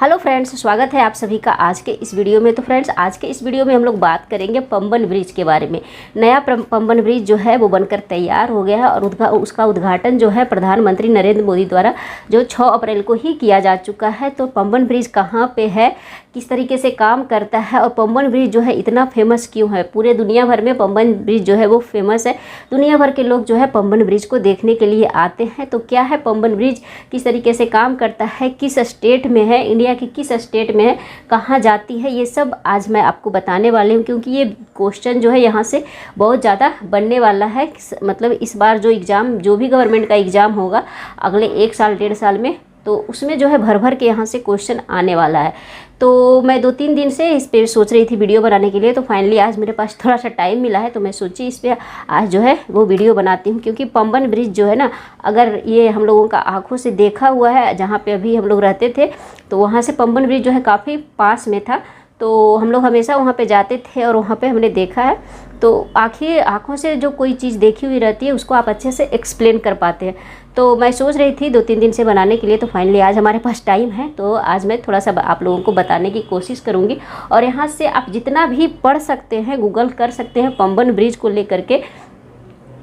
Hello friends, स्वागत है आप सभी का आज के इस वीडियो में। तो फ्रेंड्स, आज के इस वीडियो में हम लोग बात करेंगे पंबन ब्रिज के बारे में। नया पंबन ब्रिज जो है वो बनकर तैयार हो गया है और उसका उद्घाटन जो है प्रधानमंत्री नरेंद्र मोदी द्वारा जो 6 अप्रैल को ही किया जा चुका है। तो पंबन ब्रिज कहाँ पे है, किस तरीके से काम करता है और पंबन ब्रिज जो है इतना फेमस क्यों है। पूरे दुनिया भर में पंबन ब्रिज जो है वो फेमस है। दुनिया भर के लोग जो है पंबन ब्रिज को देखने के लिए आते हैं। तो क्या है पंबन ब्रिज, किस तरीके से काम करता है, किस स्टेट में है, इंडिया की किस स्टेट में है, कहाँ जाती है, ये सब आज मैं आपको बताने वाली हूँ। क्योंकि ये क्वेश्चन जो है यहाँ से बहुत ज़्यादा बनने वाला है। मतलब इस बार जो एग्ज़ाम, जो भी गवर्नमेंट का एग्ज़ाम होगा अगले 1 साल 1.5 साल में, तो उसमें जो है भर भर के यहाँ से क्वेश्चन आने वाला है। तो मैं 2-3 दिन से इस पर सोच रही थी वीडियो बनाने के लिए। तो फाइनली आज मेरे पास थोड़ा सा टाइम मिला है, तो मैं सोची इस पर आज जो है वो वीडियो बनाती हूँ। क्योंकि पंबन ब्रिज जो है ना, अगर ये हम लोगों का आंखों से देखा हुआ है, जहाँ पे अभी हम लोग रहते थे तो वहाँ से पंबन ब्रिज जो है काफ़ी पास में था। तो हम लोग हमेशा वहाँ पे जाते थे और वहाँ पे हमने देखा है। तो आँखों से जो कोई चीज़ देखी हुई रहती है उसको आप अच्छे से एक्सप्लेन कर पाते हैं। तो मैं सोच रही थी 2-3 दिन से बनाने के लिए। तो फाइनली आज हमारे पास टाइम है, तो आज मैं थोड़ा सा आप लोगों को बताने की कोशिश करूँगी। और यहाँ से आप जितना भी पढ़ सकते हैं, गूगल कर सकते हैं पंबन ब्रिज को लेकर के,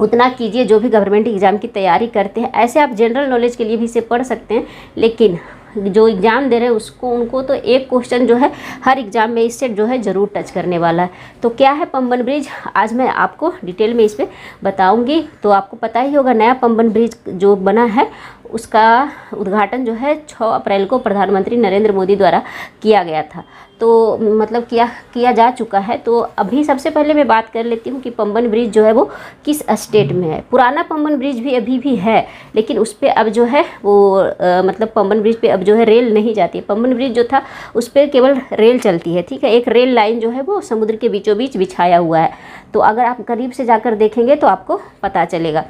उतना कीजिए। जो भी गवर्नमेंट एग्ज़ाम की तैयारी करते हैं, ऐसे आप जनरल नॉलेज के लिए भी इसे पढ़ सकते हैं। लेकिन जो एग्ज़ाम दे रहे हैं उनको तो एक क्वेश्चन जो है हर एग्ज़ाम में इससे जो है ज़रूर टच करने वाला है। तो क्या है पंबन ब्रिज, आज मैं आपको डिटेल में इस पर बताऊंगी। तो आपको पता ही होगा, नया पंबन ब्रिज जो बना है उसका उद्घाटन जो है 6 अप्रैल को प्रधानमंत्री नरेंद्र मोदी द्वारा किया गया था। तो मतलब किया जा चुका है। तो अभी सबसे पहले मैं बात कर लेती हूँ कि पंबन ब्रिज जो है वो किस स्टेट में है। पुराना पंबन ब्रिज भी अभी भी है, लेकिन उस पर अब जो है वो मतलब पंबन ब्रिज पे अब जो है रेल नहीं जाती है। पंबन ब्रिज जो था उस पर केवल रेल चलती है, ठीक है। एक रेल लाइन जो है वो समुद्र के बीचों बीच बिछाया हुआ है। तो अगर आप करीब से जाकर देखेंगे तो आपको पता चलेगा।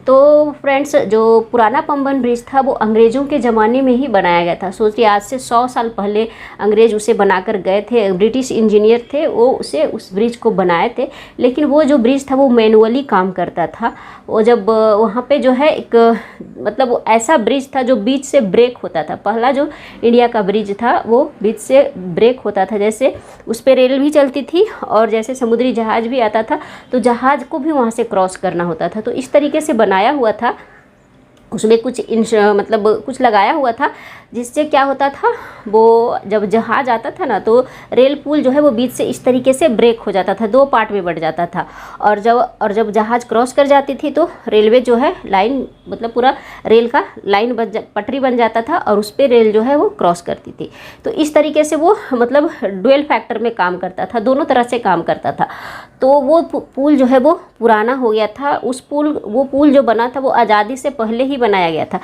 तो फ्रेंड्स, जो पुराना पंबन ब्रिज था वो अंग्रेज़ों के ज़माने में ही बनाया गया था। सोचिए, आज से 100 साल पहले अंग्रेज़ उसे बनाकर गए थे। ब्रिटिश इंजीनियर थे, वो उस ब्रिज को बनाए थे। लेकिन वो जो ब्रिज था वो मैनुअली काम करता था। वो जब वहाँ पे जो है एक मतलब ऐसा ब्रिज था जो बीच से ब्रेक होता था। पहला जो इंडिया का ब्रिज था वो बीच से ब्रेक होता था। जैसे उस पर रेल भी चलती थी और जैसे समुद्री जहाज़ भी आता था तो जहाज़ को भी वहाँ से क्रॉस करना होता था। तो इस तरीके से बनाया हुआ था। उसमें मतलब कुछ लगाया हुआ था, जिससे क्या होता था, वो जब जहाज़ आता था ना तो रेल पुल जो है वो बीच से इस तरीके से ब्रेक हो जाता था, 2 पार्ट में बढ़ जाता था। और जब जहाज़ क्रॉस कर जाती थी तो रेलवे जो है लाइन, मतलब पूरा रेल का लाइन पटरी बन जाता था और उस पर रेल जो है वो क्रॉस करती थी। तो इस तरीके से वो मतलब डुअल फैक्टर में काम करता था, दोनों तरह से काम करता था। तो वो पुल जो है वो पुराना हो गया था। वो पुल जो बना था वो आज़ादी से पहले ही बनाया गया था।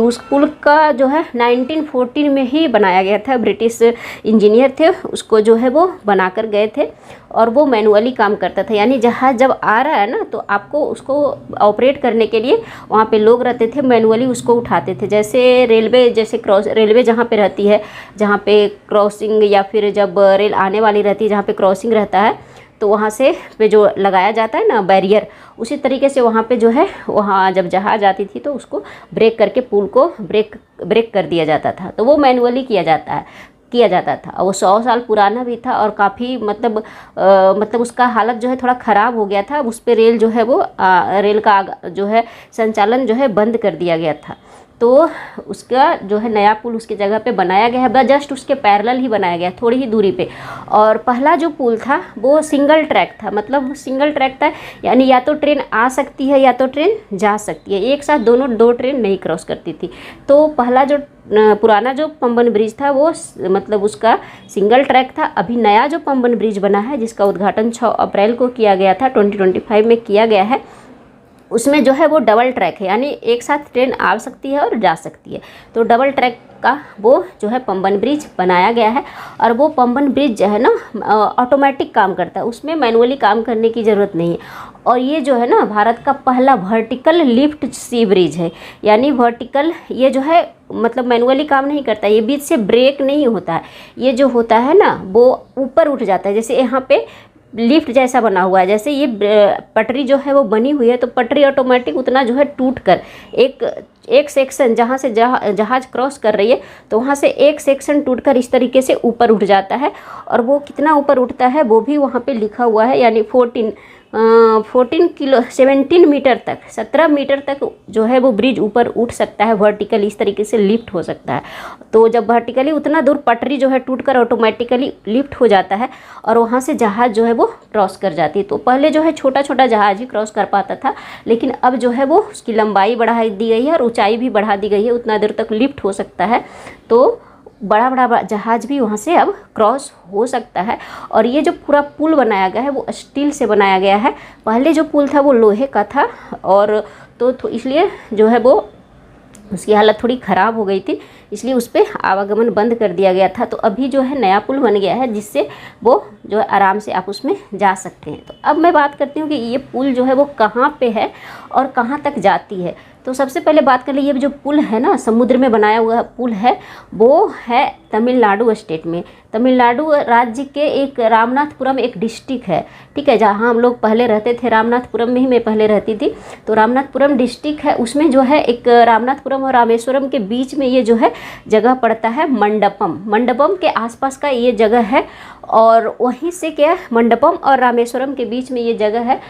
उस पुल का जो है 1914 में ही बनाया गया था। ब्रिटिश इंजीनियर थे, उसको जो है वो बनाकर गए थे और वो मैनुअली काम करता था। यानी जहाज़ जब आ रहा है ना तो आपको उसको ऑपरेट करने के लिए वहाँ पे लोग रहते थे, मैनुअली उसको उठाते थे। जैसे रेलवे जहाँ पे रहती है, जहाँ पे क्रॉसिंग या फिर जब रेल आने वाली रहती है, जहाँ पे क्रॉसिंग रहता है, तो वहाँ से पे जो लगाया जाता है ना बैरियर, उसी तरीके से वहाँ पे जो है, वहाँ जब जहाज़ आती थी तो उसको ब्रेक करके पुल को ब्रेक कर दिया जाता था। तो वो मैनुअली किया जाता था। और वो 100 साल पुराना भी था और काफ़ी मतलब उसका हालत जो है थोड़ा ख़राब हो गया था। उस पर रेल जो है वो रेल का जो है संचालन जो है बंद कर दिया गया था। तो उसका जो है नया पुल उसकी जगह पे बनाया गया है, जस्ट उसके पैरेलल ही बनाया गया, थोड़ी ही दूरी पे। और पहला जो पुल था वो सिंगल ट्रैक था, मतलब सिंगल ट्रैक था, यानी या तो ट्रेन आ सकती है या तो ट्रेन जा सकती है, एक साथ दो ट्रेन नहीं क्रॉस करती थी। तो पहला जो पुराना जो पंबन ब्रिज था वो मतलब उसका सिंगल ट्रैक था। अभी नया जो पंबन ब्रिज बना है, जिसका उद्घाटन 6 अप्रैल को किया गया था, 2025 में किया गया है, उसमें जो है वो डबल ट्रैक है, यानी एक साथ ट्रेन आ सकती है और जा सकती है। तो डबल ट्रैक का वो जो है पंबन ब्रिज बनाया गया है। और वो पंबन ब्रिज जो है ना ऑटोमेटिक काम करता है, उसमें मैनुअली काम करने की ज़रूरत नहीं है। और ये जो है ना भारत का पहला वर्टिकल लिफ्ट सी ब्रिज है। यानी वर्टिकल, ये जो है मतलब मैनुअली काम नहीं करता, ये बीच से ब्रेक नहीं होता है। ये जो होता है ना वो ऊपर उठ जाता है। जैसे यहाँ पे लिफ्ट जैसा बना हुआ है। जैसे ये पटरी जो है वो बनी हुई है, तो पटरी ऑटोमेटिक उतना जो है टूट कर एक सेक्शन जहाँ से जहाज़ क्रॉस कर रही है, तो वहाँ से एक सेक्शन टूटकर इस तरीके से ऊपर उठ जाता है। और वो कितना ऊपर उठता है वो भी वहाँ पे लिखा हुआ है, यानी 17 मीटर तक, 17 मीटर तक जो है वो ब्रिज ऊपर उठ सकता है वर्टिकली, इस तरीके से लिफ्ट हो सकता है। तो जब वर्टिकली उतना दूर पटरी जो है टूटकर ऑटोमेटिकली लिफ्ट हो जाता है और वहाँ से जहाज़ जो है वो क्रॉस कर जाती है। तो पहले जो है छोटा छोटा जहाज़ ही क्रॉस कर पाता था, लेकिन अब जो है वो उसकी लंबाई बढ़ा दी गई है और ऊंचाई भी बढ़ा दी गई है, उतना देर तक लिफ्ट हो सकता है। तो बड़ा बड़ा जहाज़ भी वहाँ से अब क्रॉस हो सकता है। और ये जो पूरा पुल बनाया गया है वो स्टील से बनाया गया है। पहले जो पुल था वो लोहे का था, और तो इसलिए जो है वो उसकी हालत थोड़ी ख़राब हो गई थी, इसलिए उस पर आवागमन बंद कर दिया गया था। तो अभी जो है नया पुल बन गया है, जिससे वो जो है आराम से आप उसमें जा सकते हैं। तो अब मैं बात करती हूँ कि ये पुल जो है वो कहाँ पे है और कहाँ तक जाती है। तो सबसे पहले बात कर लीजिए, ये जो पुल है ना, समुद्र में बनाया हुआ पुल है, वो है तमिलनाडु स्टेट में। तमिलनाडु राज्य के एक रामनाथपुरम एक डिस्ट्रिक्ट है, ठीक है, जहाँ हम लोग पहले रहते थे। रामनाथपुरम में ही मैं पहले रहती थी। तो रामनाथपुरम डिस्ट्रिक्ट है, उसमें जो है एक रामनाथपुरम और रामेश्वरम के बीच में ये जो है जगह पड़ता है मंडपम के आसपास का ये जगह है। और वहीं से क्या, मंडपम और रामेश्वरम के बीच में ये जगह है,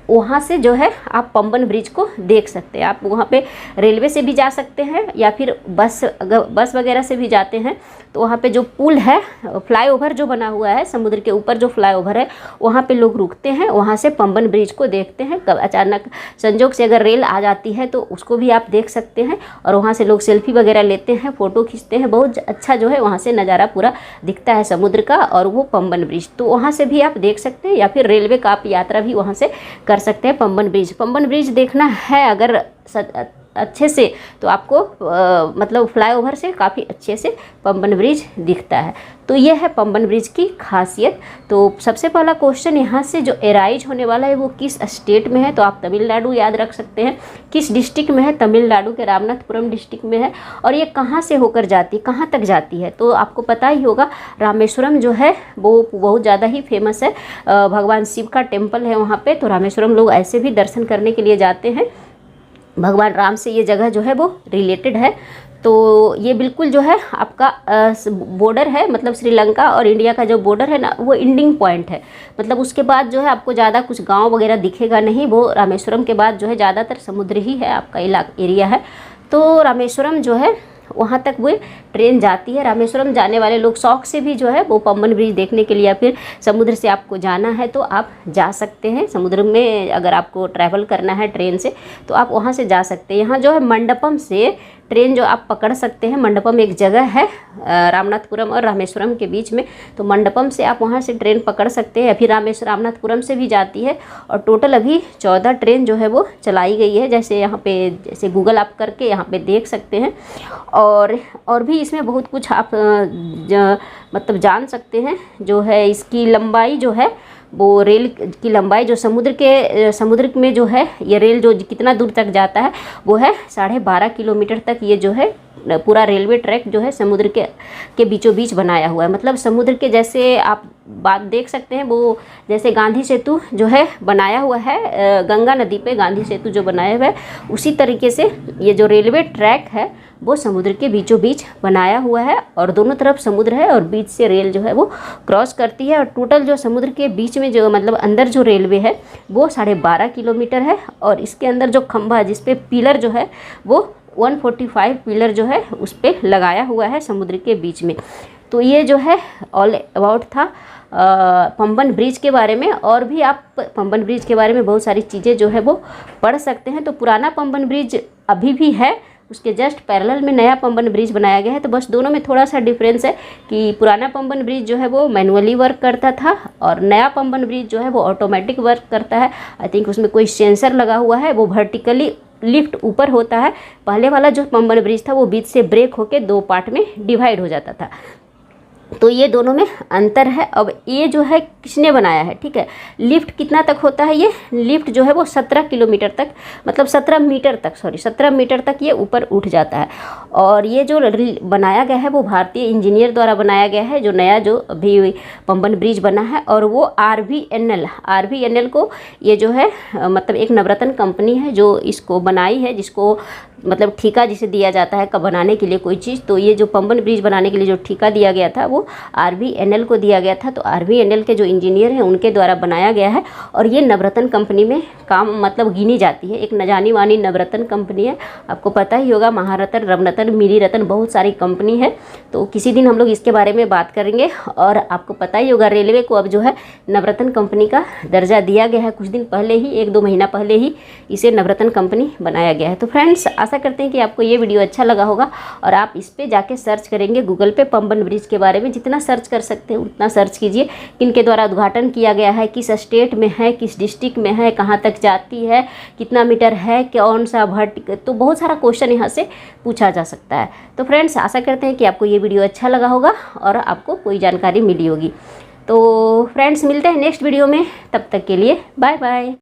वहाँ से जो है आप पंबन ब्रिज को देख सकते हैं। आप वहाँ पे रेलवे से भी जा सकते हैं या फिर बस वगैरह से भी जाते हैं। तो वहाँ पे जो पुल है, फ्लाईओवर जो बना हुआ है, समुद्र के ऊपर जो फ्लाईओवर है, वहाँ पे लोग रुकते हैं, वहाँ से पंबन ब्रिज को देखते हैं। कब अचानक संजोग से अगर रेल आ जाती है तो उसको भी आप देख सकते हैं। और वहाँ से लोग सेल्फी वगैरह लेते हैं, फ़ोटो खींचते हैं। बहुत अच्छा जो है वहाँ से नज़ारा पूरा दिखता है समुद्र का, और वो पंबन ब्रिज, तो वहाँ से भी आप देख सकते हैं। या फिर रेलवे का आप यात्रा भी वहाँ से कर सकते हैं। पंबन ब्रिज देखना है अगर अच्छे से, तो आपको मतलब फ्लाईओवर से काफ़ी अच्छे से पंबन ब्रिज दिखता है। तो ये है पंबन ब्रिज की खासियत। तो सबसे पहला क्वेश्चन यहाँ से जो एराइज होने वाला है वो किस स्टेट में है, तो आप तमिलनाडु याद रख सकते हैं। किस डिस्ट्रिक्ट में है, तमिलनाडु के रामनाथपुरम डिस्ट्रिक्ट में है। और ये कहाँ से होकर जाती है, कहाँ तक जाती है, तो आपको पता ही होगा, रामेश्वरम जो है वो बहुत ज़्यादा ही फेमस है, भगवान शिव का टेम्पल है वहाँ पे। तो रामेश्वरम लोग ऐसे भी दर्शन करने के लिए जाते हैं। भगवान राम से ये जगह जो है वो रिलेटेड है। तो ये बिल्कुल जो है आपका बॉर्डर है, मतलब श्रीलंका और इंडिया का जो बॉर्डर है ना, वो एंडिंग पॉइंट है। मतलब उसके बाद जो है आपको ज़्यादा कुछ गांव वगैरह दिखेगा नहीं। वो रामेश्वरम के बाद जो है ज़्यादातर समुद्र ही है, आपका एरिया है। तो रामेश्वरम जो है वहाँ तक वो ट्रेन जाती है। रामेश्वरम जाने वाले लोग शौक से भी जो है वो पंबन ब्रिज देखने के लिए, या फिर समुद्र से आपको जाना है तो आप जा सकते हैं। समुद्र में अगर आपको ट्रैवल करना है ट्रेन से तो आप वहाँ से जा सकते हैं। यहाँ जो है मंडपम से ट्रेन जो आप पकड़ सकते हैं। मंडपम एक जगह है रामनाथपुरम और रामेश्वरम के बीच में। तो मंडपम से आप वहाँ से ट्रेन पकड़ सकते हैं, या फिर रामनाथपुरम से भी जाती है। और टोटल अभी 14 ट्रेन जो है वो चलाई गई है, जैसे यहाँ पे जैसे गूगल आप करके यहाँ पे देख सकते हैं। और भी इसमें बहुत कुछ आप मतलब जान सकते हैं। जो है इसकी लंबाई जो है वो रेल की लंबाई जो समुद्र में जो है ये रेल जो कितना दूर तक जाता है वो है 12.5 किलोमीटर तक। ये जो है पूरा रेलवे ट्रैक जो है समुद्र के बीचों बीच बनाया हुआ है। मतलब समुद्र के जैसे आप बात देख सकते हैं, वो जैसे गांधी सेतु जो है बनाया हुआ है गंगा नदी पे, गांधी सेतु जो बनाया हुआ है, उसी तरीके से ये जो रेलवे ट्रैक है वो समुद्र के बीचों बीच बनाया हुआ है। और दोनों तरफ समुद्र है और बीच से रेल जो है वो क्रॉस करती है। और टोटल जो समुद्र के बीच में जो मतलब अंदर जो रेलवे है वो 12.5 किलोमीटर है। और इसके अंदर जो खंभा जिस पे पिलर जो है वो 145 पिलर जो है उस पर लगाया हुआ है समुद्र के बीच में। तो ये जो है ऑल अबाउट था पंबन ब्रिज के बारे में। और भी आप पंबन ब्रिज के बारे में बहुत सारी चीज़ें जो है वो पढ़ सकते हैं। तो पुराना पंबन ब्रिज अभी भी है, उसके जस्ट पैरेलल में नया पंबन ब्रिज बनाया गया है। तो बस दोनों में थोड़ा सा डिफरेंस है कि पुराना पंबन ब्रिज जो है वो मैनुअली वर्क करता था और नया पंबन ब्रिज जो है वो ऑटोमेटिक वर्क करता है। आई थिंक उसमें कोई सेंसर लगा हुआ है, वो वर्टिकली लिफ्ट ऊपर होता है। पहले वाला जो पंबन ब्रिज था वो बीच से ब्रेक होके 2 पार्ट में डिवाइड हो जाता था। तो ये दोनों में अंतर है। अब ये जो है किसने बनाया है, ठीक है। लिफ्ट कितना तक होता है, ये लिफ्ट जो है वो 17 किलोमीटर तक, मतलब 17 मीटर तक ये ऊपर उठ जाता है। और ये जो बनाया गया है वो भारतीय इंजीनियर द्वारा बनाया गया है, जो नया जो अभी पंबन ब्रिज बना है। और वो आरवीएनएल को ये जो है मतलब एक नवरत्न कंपनी है जो इसको बनाई है, जिसको मतलब ठेका जिसे दिया जाता है कब बनाने के लिए कोई चीज़, तो ये जो पंबन ब्रिज बनाने के लिए जो ठेका दिया गया था वो आरवीएनएल को दिया गया था। तो आरवीएनएल के जो इंजीनियर हैं उनके द्वारा बनाया गया है और ये नवरत्न कंपनी में काम मतलब गिनी जाती है, एक न जानी मानी नवरत्न कंपनी है। आपको पता ही होगा महारत्न, रवरत्न, मिनी रत्न बहुत सारी कंपनी है, तो किसी दिन हम लोग इसके बारे में बात करेंगे। और आपको पता ही होगा रेलवे को अब जो है नवरत्न कंपनी का दर्जा दिया गया है, कुछ दिन पहले ही, 1-2 महीना पहले ही इसे नवरत्न कंपनी बनाया गया है। तो फ्रेंड्स आशा करते हैं कि आपको ये वीडियो अच्छा लगा होगा और आप इस पे जाके सर्च करेंगे गूगल पे पंबन ब्रिज के बारे में, जितना सर्च कर सकते हैं उतना सर्च कीजिए, किनके द्वारा उद्घाटन किया गया है, किस स्टेट में है, किस डिस्ट्रिक्ट में है, कहाँ तक जाती है, कितना मीटर है, कौन सा भट्ट, तो बहुत सारा क्वेश्चन यहाँ से पूछा जा सकता है। तो फ्रेंड्स आशा करते हैं कि आपको ये वीडियो अच्छा लगा होगा और आपको कोई जानकारी मिली होगी। तो फ्रेंड्स मिलते हैं नेक्स्ट वीडियो में, तब तक के लिए बाय बाय।